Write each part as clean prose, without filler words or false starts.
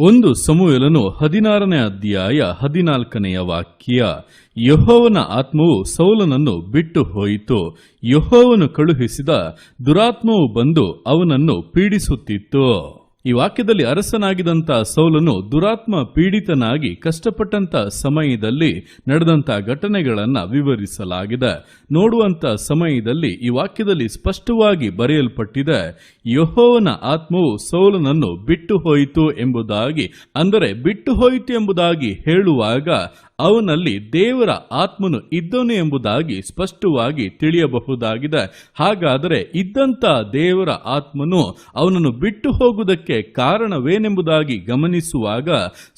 1 ಸಮುವೇಲನು 16ನೇ ಅಧ್ಯಾಯ 14ನೇ ವಾಕ್ಯ. ಯೆಹೋವನ ಆತ್ಮವು ಸೌಲನನ್ನು ಬಿಟ್ಟು ಹೋಯಿತು. ಯೆಹೋವನು ಕಳುಹಿಸಿದ ದುರಾತ್ಮವು ಬಂದು ಅವನನ್ನು ಪೀಡಿಸುತ್ತಿತ್ತು. ಈ ವಾಕ್ಯದಲ್ಲಿ ಅರಸನಾಗಿದ್ದಂಥ ಸೌಲನು ದುರಾತ್ಮ ಪೀಡಿತನಾಗಿ ಕಷ್ಟಪಟ್ಟಂತ ಸಮಯದಲ್ಲಿ ನಡೆದಂತ ಘಟನೆಗಳನ್ನ ವಿವರಿಸಲಾಗಿದೆ. ನೋಡುವಂತ ಸಮಯದಲ್ಲಿ ಈ ವಾಕ್ಯದಲ್ಲಿ ಸ್ಪಷ್ಟವಾಗಿ ಬರೆಯಲ್ಪಟ್ಟಿದೆ, ಯೆಹೋವನ ಆತ್ಮವು ಸೌಲನನ್ನು ಬಿಟ್ಟು ಹೋಯಿತು ಎಂಬುದಾಗಿ. ಅಂದರೆ ಬಿಟ್ಟು ಹೋಯಿತು ಎಂಬುದಾಗಿ ಹೇಳುವಾಗ ಅವನಲ್ಲಿ ದೇವರ ಆತ್ಮನು ಇದ್ದನು ಎಂಬುದಾಗಿ ಸ್ಪಷ್ಟವಾಗಿ ತಿಳಿಯಬಹುದಾಗಿದೆ. ಹಾಗಾದರೆ ಇದ್ದಂತ ದೇವರ ಆತ್ಮನು ಅವನನ್ನು ಬಿಟ್ಟು ಹೋಗುವುದಕ್ಕೆ ಕಾರಣವೇನೆಂಬುದಾಗಿ ಗಮನಿಸುವಾಗ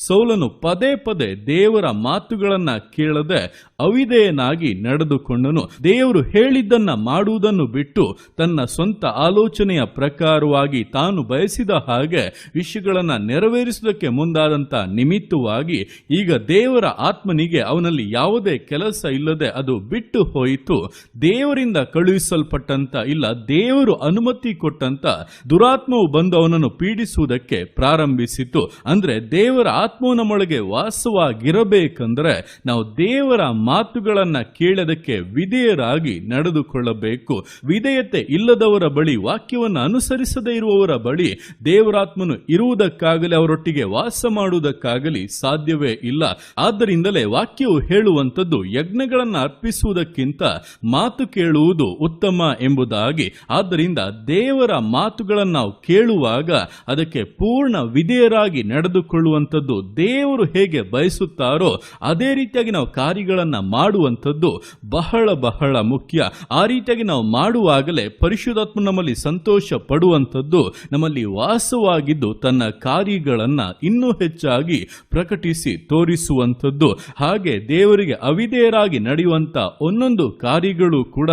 ಸೌಲನು ಪದೇ ಪದೇ ದೇವರ ಮಾತುಗಳನ್ನ ಕೇಳದೆ ಅವಿಧೇಯನಾಗಿ ನಡೆದುಕೊಂಡನು. ದೇವರು ಹೇಳಿದ್ದನ್ನ ಮಾಡುವುದನ್ನು ಬಿಟ್ಟು ತನ್ನ ಸ್ವಂತ ಆಲೋಚನೆಯ ಪ್ರಕಾರವಾಗಿ ತಾನು ಬಯಸಿದ ಹಾಗೆ ವಿಷಯಗಳನ್ನ ನೆರವೇರಿಸುವುದಕ್ಕೆ ಮುಂದಾದಂತ ನಿಮಿತ್ತವಾಗಿ ಈಗ ದೇವರ ಆತ್ಮನಿಗೆ ಅವನಲ್ಲಿ ಯಾವುದೇ ಕೆಲಸ ಇಲ್ಲದೆ ಅದು ಬಿಟ್ಟು ಹೋಯಿತು. ದೇವರಿಂದ ಕಳುಹಿಸಲ್ಪಟ್ಟಂತ ಇಲ್ಲ, ದೇವರು ಅನುಮತಿ ಕೊಟ್ಟಂತ ದುರಾತ್ಮವು ಬಂದು ಅವನನ್ನು ಪೀಡಿಸುವುದಕ್ಕೆ ಪ್ರಾರಂಭಿಸಿತು. ಅಂದ್ರೆ ದೇವರ ಆತ್ಮವು ನಮ್ಮೊಳಗೆ ವಾಸವಾಗಿರಬೇಕಂದ್ರೆ ನಾವು ದೇವರ ಮಾತುಗಳನ್ನ ಕೇಳೋದಕ್ಕೆ ವಿಧೇಯರಾಗಿ ನಡೆದುಕೊಳ್ಳಬೇಕು. ವಿಧೇಯತೆ ಇಲ್ಲದವರ ಬಳಿ, ವಾಕ್ಯವನ್ನು ಅನುಸರಿಸದೇ ಇರುವವರ ಬಳಿ ದೇವರಾತ್ಮನು ಇರುವುದಕ್ಕಾಗಲಿ ಅವರೊಟ್ಟಿಗೆ ವಾಸ ಮಾಡುವುದಕ್ಕಾಗಲಿ ಸಾಧ್ಯವೇ ಇಲ್ಲ. ಆದ್ದರಿಂದಲೇ ವಾಕ್ಯವು ಹೇಳುವಂಥದ್ದು ಯಜ್ಞಗಳನ್ನು ಅರ್ಪಿಸುವುದಕ್ಕಿಂತ ಮಾತು ಕೇಳುವುದು ಉತ್ತಮ ಎಂಬುದಾಗಿ. ಆದ್ದರಿಂದ ದೇವರ ಮಾತುಗಳನ್ನು ನಾವು ಕೇಳುವಾಗ ಅದಕ್ಕೆ ಪೂರ್ಣ ವಿಧೇಯರಾಗಿ ನಡೆದುಕೊಳ್ಳುವಂಥದ್ದು ದೇವರು ಹೇಗೆ ಬಯಸುತ್ತಾರೋ ಅದೇ ರೀತಿಯಾಗಿ ನಾವು ಕಾರ್ಯಗಳನ್ನು ಮಾಡುವಂಥದ್ದು ಬಹಳ ಬಹಳ ಮುಖ್ಯ. ಆ ರೀತಿಯಾಗಿ ನಾವು ಮಾಡುವಾಗಲೇ ಪರಿಶುದ್ಧಾತ್ಮ ನಮ್ಮಲ್ಲಿ ಸಂತೋಷ ಪಡುವಂಥದ್ದು, ನಮ್ಮಲ್ಲಿ ವಾಸವಾಗಿದ್ದು ತನ್ನ ಕಾರ್ಯಗಳನ್ನ ಇನ್ನೂ ಹೆಚ್ಚಾಗಿ ಪ್ರಕಟಿಸಿ ತೋರಿಸುವಂಥದ್ದು. ಹಾಗೆ ದೇವರಿಗೆ ಅವಿಧೇಯರಾಗಿ ನಡೆಯುವಂತ ಒಂದೊಂದು ಕಾರ್ಯಗಳು ಕೂಡ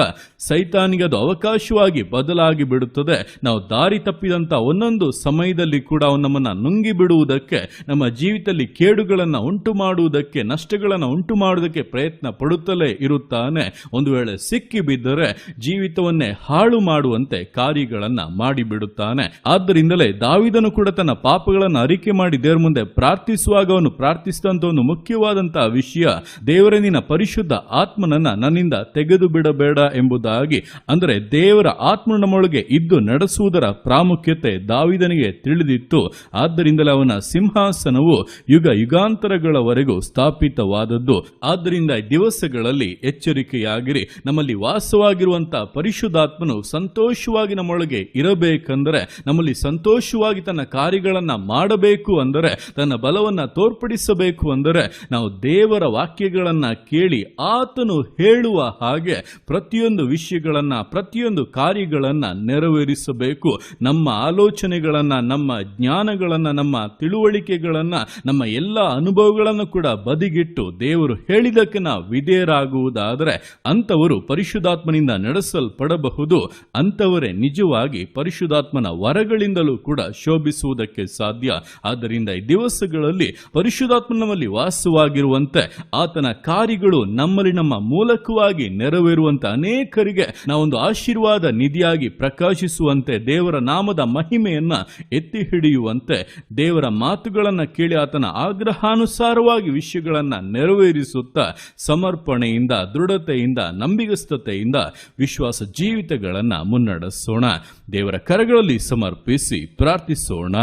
ಸೈತಾನಿಗೆ ಅದು ಅವಕಾಶವಾಗಿ ಬದಲಾಗಿ ಬಿಡುತ್ತದೆ. ನಾವು ದಾರಿ ತಪ್ಪಿದಂತ ಒಂದೊಂದು ಸಮಯದಲ್ಲಿ ಕೂಡ ಅವನು ನಮ್ಮನ್ನ ನುಂಗಿ ಬಿಡುವುದಕ್ಕೆ, ನಮ್ಮ ಜೀವಿತದಲ್ಲಿ ಕೇಡುಗಳನ್ನು ಉಂಟು ಮಾಡುವುದಕ್ಕೆ, ನಷ್ಟಗಳನ್ನು ಉಂಟು ಮಾಡುವುದಕ್ಕೆ ಪ್ರಯತ್ನ ಪಡುತ್ತಲೇ ಇರುತ್ತಾನೆ. ಒಂದು ವೇಳೆ ಸಿಕ್ಕಿ ಬಿದ್ದರೆ ಜೀವಿತವನ್ನೇ ಹಾಳು ಮಾಡುವಂತೆ ಕಾರ್ಯಗಳನ್ನ ಮಾಡಿಬಿಡುತ್ತಾನೆ. ಆದ್ದರಿಂದಲೇ ದಾವೀದನು ಕೂಡ ತನ್ನ ಪಾಪಗಳನ್ನು ಅರಿಕೆ ಮಾಡಿ ದೇವರ ಮುಂದೆ ಪ್ರಾರ್ಥಿಸುವಾಗ ಅವನು ಪ್ರಾರ್ಥಿಸಿದಂತ ಒಂದು ಮುಖ್ಯವಾದಂತಹ ವಿಷಯ, ದೇವರೇ ನಿನ್ನ ಪರಿಶುದ್ಧ ಆತ್ಮನನ್ನ ನನ್ನಿಂದ ತೆಗೆದು ಬಿಡಬೇಡ ಎಂಬುದಾಗಿ. ಅಂದರೆ ದೇವರ ಆತ್ಮ ನಮ್ಮೊಳಗೆ ಇದ್ದು ನಡೆಸುವುದರ ಪ್ರಾಮುಖ್ಯತೆ ದಾವೀದನಿಗೆ ತಿಳಿದಿತ್ತು. ಆದ್ದರಿಂದಲೇ ಅವನ ಸಿಂಹಾಸನವು ಯುಗ ಯುಗಾಂತರಗಳವರೆಗೂ ಸ್ಥಾಪಿತವಾದದ್ದು. ಆದ್ದರಿಂದ ದಿವಸಗಳಲ್ಲಿ ಎಚ್ಚರಿಕೆಯಾಗಿರಿ. ನಮ್ಮಲ್ಲಿ ವಾಸವಾಗಿರುವಂತಹ ಪರಿಶುದ್ಧಾತ್ಮನು ಸಂತೋಷವಾಗಿ ನಮ್ಮೊಳಗೆ ಇರಬೇಕಂದರೆ, ನಮ್ಮಲ್ಲಿ ಸಂತೋಷವಾಗಿ ತನ್ನ ಕಾರ್ಯಗಳನ್ನ ಮಾಡಬೇಕು ಅಂದರೆ, ತನ್ನ ಬಲವನ್ನ ತೋರ್ಪಡಿಸಬೇಕು ಅಂದರೆ ನಾವು ದೇವರ ವಾಕ್ಯಗಳನ್ನ ಕೇಳಿ ಆತನು ಹೇಳುವ ಹಾಗೆ ಪ್ರತಿಯೊಂದು ವಿಷಯಗಳನ್ನ, ಪ್ರತಿಯೊಂದು ಕಾರ್ಯಗಳನ್ನ ನೆರವೇರಿಸಬೇಕು. ನಮ್ಮ ಆಲೋಚನೆಗಳನ್ನ, ನಮ್ಮ ಜ್ಞಾನಗಳನ್ನ, ನಮ್ಮ ತಿಳುವಳಿಕೆಗಳನ್ನ, ನಮ್ಮ ಎಲ್ಲ ಅನುಭವಗಳನ್ನು ಕೂಡ ಬದಿಗಿಟ್ಟು ದೇವರು ಹೇಳಿದಕ್ಕೆ ನಾವು ವಿಧೇಯರಾಗುವುದಾದರೆ ಅಂಥವರು ಪರಿಶುದ್ಧಾತ್ಮನಿಂದ ನಡೆಸಲ್ಪಡಬಹುದು. ಅಂಥವರೇ ನಿಜವಾಗಿ ಪರಿಶುದ್ಧಾತ್ಮನ ವರಗಳಿಂದಲೂ ಕೂಡ ಶೋಭಿಸುವುದಕ್ಕೆ ಸಾಧ್ಯ. ಆದ್ದರಿಂದ ಈ ದಿವಸಗಳಲ್ಲಿ ಪರಿಶುದ್ಧಾತ್ಮ ನಮ್ಮಲ್ಲಿ ವಾಸವಾಗಿರುವಂತೆ ಆತನ ಕಾರ್ಯಗಳು ನಮ್ಮಲ್ಲಿ ನಮ್ಮ ಮೂಲಕವಾಗಿ ನೆರವೇರುವಂತೆ, ಅನೇಕರಿಗೆ ನಾವೊಂದು ಆಶೀರ್ವಾದ ನಿಧಿಯಾಗಿ ಪ್ರಕಾಶಿಸುವಂತೆ, ದೇವರ ನಾಮದ ಮಹಿಮೆಯನ್ನ ಎತ್ತಿ ಹಿಡಿಯುವಂತೆ, ದೇವರ ಮಾತುಗಳನ್ನ ಕೇಳಿ ಆತನ ಆಗ್ರಹಾನುಸಾರವಾಗಿ ವಿಷಯಗಳನ್ನ ನೆರವೇರಿಸುತ್ತಾ ಸಮರ್ಪಣೆಯಿಂದ, ದೃಢತೆಯಿಂದ, ನಂಬಿಗಸ್ತತೆಯಿಂದ ವಿಶ್ವಾಸ ಜೀವಿತಗಳನ್ನ ಮುನ್ನಡೆಸೋಣ. ದೇವರ ಕರಗಳಲ್ಲಿ ಸಮರ್ಪಿಸಿ ಪ್ರಾರ್ಥಿಸೋಣ.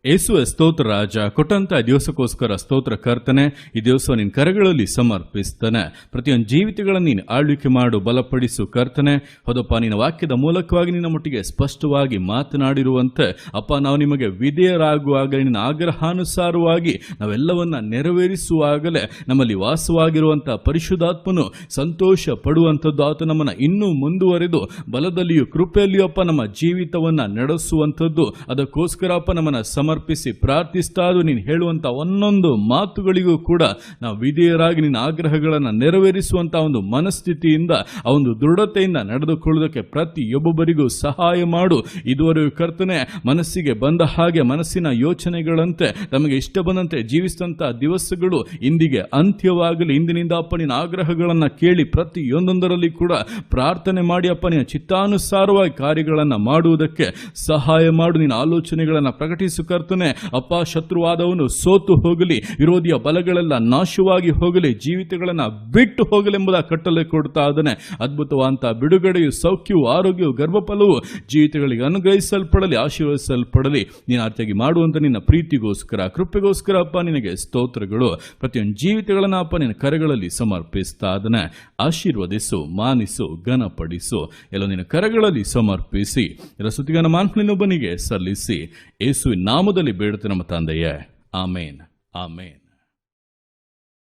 ಯೇಸುವೆ ಸ್ತೋತ್ರ ರಾಜ, ಕೊಟ್ಟಂತ ದಿವಸಕ್ಕೋಸ್ಕರ ಸ್ತೋತ್ರ ಕರ್ತನೆ. ಈ ದಿವಸ ನಿನ್ನ ಕರಗಳಲ್ಲಿ ಸಮರ್ಪಿಸ್ತಾನೆ. ಪ್ರತಿಯೊಂದು ಜೀವಿತಗಳನ್ನು ನೀನು ಆಳ್ವಿಕೆ ಮಾಡು, ಬಲಪಡಿಸು ಕರ್ತನೆ. ಹೌದಪ್ಪ, ನಿನ್ನ ವಾಕ್ಯದ ಮೂಲಕವಾಗಿ ನಿನ್ನ ಮುಟ್ಟಿಗೆ ಸ್ಪಷ್ಟವಾಗಿ ಮಾತನಾಡಿರುವಂತೆ ಅಪ್ಪ, ನಾವು ನಿಮಗೆ ವಿಧೇಯರಾಗುವಾಗ, ನಿನ್ನ ಆಗ್ರಹಾನುಸಾರವಾಗಿ ನಾವೆಲ್ಲವನ್ನ ನೆರವೇರಿಸುವಾಗಲೇ ನಮ್ಮಲ್ಲಿ ವಾಸವಾಗಿರುವಂತಹ ಪರಿಶುದ್ಧಾತ್ಮನು ಸಂತೋಷ ಪಡುವಂಥದ್ದು. ಆತ ನಮ್ಮನ್ನ ಇನ್ನೂ ಮುಂದುವರೆದು ಬಲದಲ್ಲಿಯೂ ಕೃಪೆಯಲ್ಲಿಯೂ ಅಪ್ಪ ನಮ್ಮ ಜೀವಿತವನ್ನ ನಡೆಸುವಂಥದ್ದು. ಅದಕ್ಕೋಸ್ಕರ ಅಪ್ಪ ನಮ್ಮನ್ನ ಸಮರ್ಪಿಸಿ ಪ್ರಾರ್ಥಿಸ್ತಾ ನೀನು ಹೇಳುವಂತ ಒಂದೊಂದು ಮಾತುಗಳಿಗೂ ಕೂಡ ನಾವು ವಿಧೇಯರಾಗಿ ನಿನ್ನ ಆಗ್ರಹಗಳನ್ನು ನೆರವೇರಿಸುವಂತಹ ಒಂದು ಮನಸ್ಥಿತಿಯಿಂದ, ಆ ಒಂದು ದೃಢತೆಯಿಂದ ನಡೆದುಕೊಳ್ಳುವುದಕ್ಕೆ ಪ್ರತಿಯೊಬ್ಬೊಬ್ಬರಿಗೂ ಸಹಾಯ ಮಾಡು. ಇದುವರೆಗೂ ಕರ್ತನೆ ಮನಸ್ಸಿಗೆ ಬಂದ ಹಾಗೆ, ಮನಸ್ಸಿನ ಯೋಚನೆಗಳಂತೆ ನಮಗೆ ಇಷ್ಟ ಬಂದಂತೆ ಜೀವಿಸಿದಂತಹ ದಿವಸಗಳು ಇಂದಿಗೆ ಅಂತ್ಯವಾಗಲಿ. ಇಂದಿನಿಂದ ಅಪ್ಪ ನಿನ್ನ ಆಗ್ರಹಗಳನ್ನು ಕೇಳಿ ಪ್ರತಿಯೊಂದೊಂದರಲ್ಲಿ ಕೂಡ ಪ್ರಾರ್ಥನೆ ಮಾಡಿ ಅಪ್ಪ ನಿನ್ನ ಚಿತ್ತಾನುಸಾರವಾಗಿ ಕಾರ್ಯಗಳನ್ನು ಮಾಡುವುದಕ್ಕೆ ಸಹಾಯ ಮಾಡು. ನಿನ್ನ ಆಲೋಚನೆಗಳನ್ನು ಪ್ರಕಟಿಸು ಕರ್ತನೆ ಅಪ್ಪ, ಶತ್ರುವಾದವನು ಸೋತು ಹೋಗಲಿ, ವಿರೋಧಿಯ ಬಲಗಳೆಲ್ಲ ನಾಶವಾಗಿ ಹೋಗಲಿ, ಜೀವಿತಗಳನ್ನ ಬಿಟ್ಟು ಹೋಗಲೆಂಬುದ ಕಟ್ಟಲೆ ಕೊಡ್ತಾ ಇದ್ದಾನೆ. ಅದ್ಭುತವಾದಂತ ಬಿಡುಗಡೆಯು, ಸೌಖ್ಯವು, ಆರೋಗ್ಯವು, ಗರ್ಭಫಲವು ಜೀವಿತಗಳಿಗೆ ಅನುಗ್ರಹಿಸಲ್ಪಡಲಿ, ಆಶೀರ್ವದಿಸಲ್ಪಡಲಿ. ನೀನು ಆರ್ತಿಯಾಗಿ ಮಾಡುವಂತ ನಿನ್ನ ಪ್ರೀತಿಗೋಸ್ಕರ, ಕೃಪೆಗೋಸ್ಕರ ಅಪ್ಪ ನಿನಗೆ ಸ್ತೋತ್ರಗಳು. ಪ್ರತಿಯೊಂದು ಜೀವಿತಗಳನ್ನ ಅಪ್ಪ ನಿನ್ನ ಕರೆಗಳಲ್ಲಿ ಸಮರ್ಪಿಸ್ತಾ ಇದ್ದಾನೆ. ಆಶೀರ್ವದಿಸು, ಮಾನಿಸು, ಘನಪಡಿಸು. ಎಲ್ಲ ನಿನ್ನ ಕರೆಗಳಲ್ಲಿ ಸಮರ್ಪಿಸಿ ಸ್ತುತಿಗಾನ ಮಾನ್ಫಲಿನೊಬ್ಬನಿಗೆ ಸಲ್ಲಿಸಿ ಯೇಸುವಿನ ನಾಮದಲ್ಲಿ ಬೇಡುತ್ತೆ ನಮ್ಮ ತಂದೆಯೇ. ಆಮೇನ್, ಆಮೇನ್.